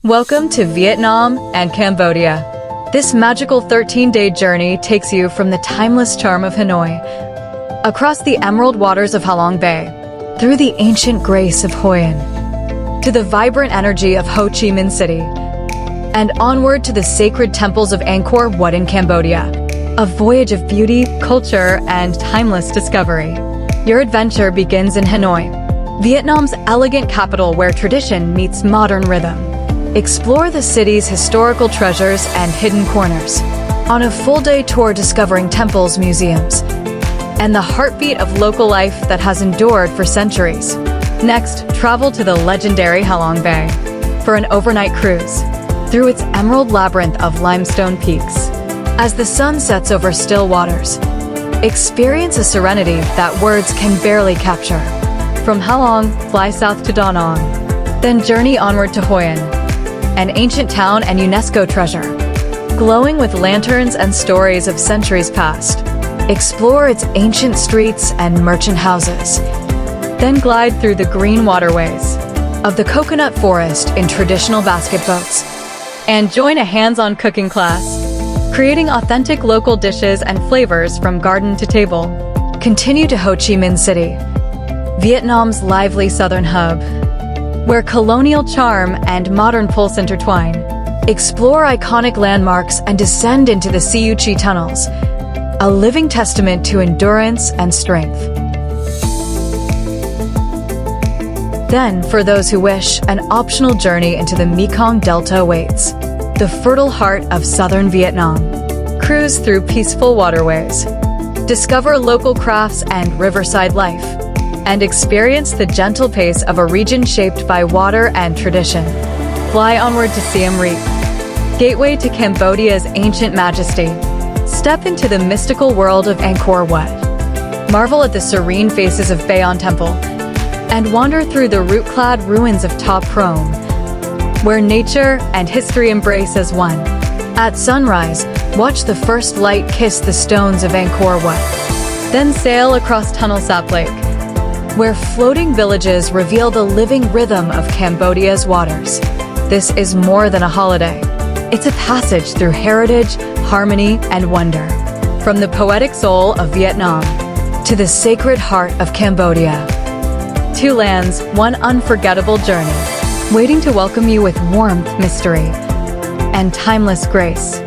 Welcome to Vietnam and Cambodia. This magical 13-day journey takes you from the timeless charm of Hanoi, across the emerald waters of Halong Bay, through the ancient grace of Hoi An, to the vibrant energy of Ho Chi Minh City, and onward to the sacred temples of Angkor Wat in Cambodia. A voyage of beauty, culture, and timeless discovery. Your adventure begins in Hanoi, Vietnam's elegant capital where tradition meets modern rhythm. Explore the city's historical treasures and hidden corners on a full-day tour discovering temples, museums, and the heartbeat of local life that has endured for centuries. Next, travel to the legendary Halong Bay for an overnight cruise through its emerald labyrinth of limestone peaks. As the sun sets over still waters, experience a serenity that words can barely capture. From Halong, fly south to Da Nang, then journey onward to Hoi An, an ancient town and UNESCO treasure, glowing with lanterns and stories of centuries past. Explore its ancient streets and merchant houses, then glide through the green waterways of the coconut forest in traditional basket boats, and join a hands-on cooking class, creating authentic local dishes and flavors from garden to table. Continue to Ho Chi Minh City, Vietnam's lively southern hub, where colonial charm and modern pulse intertwine. Explore iconic landmarks and descend into the 𝐁𝐄𝐘𝐻 tunnels, a living testament to endurance and strength. Then, for those who wish, an optional journey into the Mekong Delta awaits, the fertile heart of southern Vietnam. Cruise through peaceful waterways, discover local crafts and riverside life, and experience the gentle pace of a region shaped by water and tradition. Fly onward to Siem Reap, gateway to Cambodia's ancient majesty. Step into the mystical world of Angkor Wat. Marvel at the serene faces of Bayon Temple, and wander through the root-clad ruins of Ta Prohm, where nature and history embrace as one. At sunrise, watch the first light kiss the stones of Angkor Wat. Then sail across Tunnel Sap Lake, where floating villages reveal the living rhythm of Cambodia's waters. This is more than a holiday. It's a passage through heritage, harmony, and wonder. From the poetic soul of Vietnam to the sacred heart of Cambodia. Two lands, one unforgettable journey, waiting to welcome you with warmth, mystery, and timeless grace.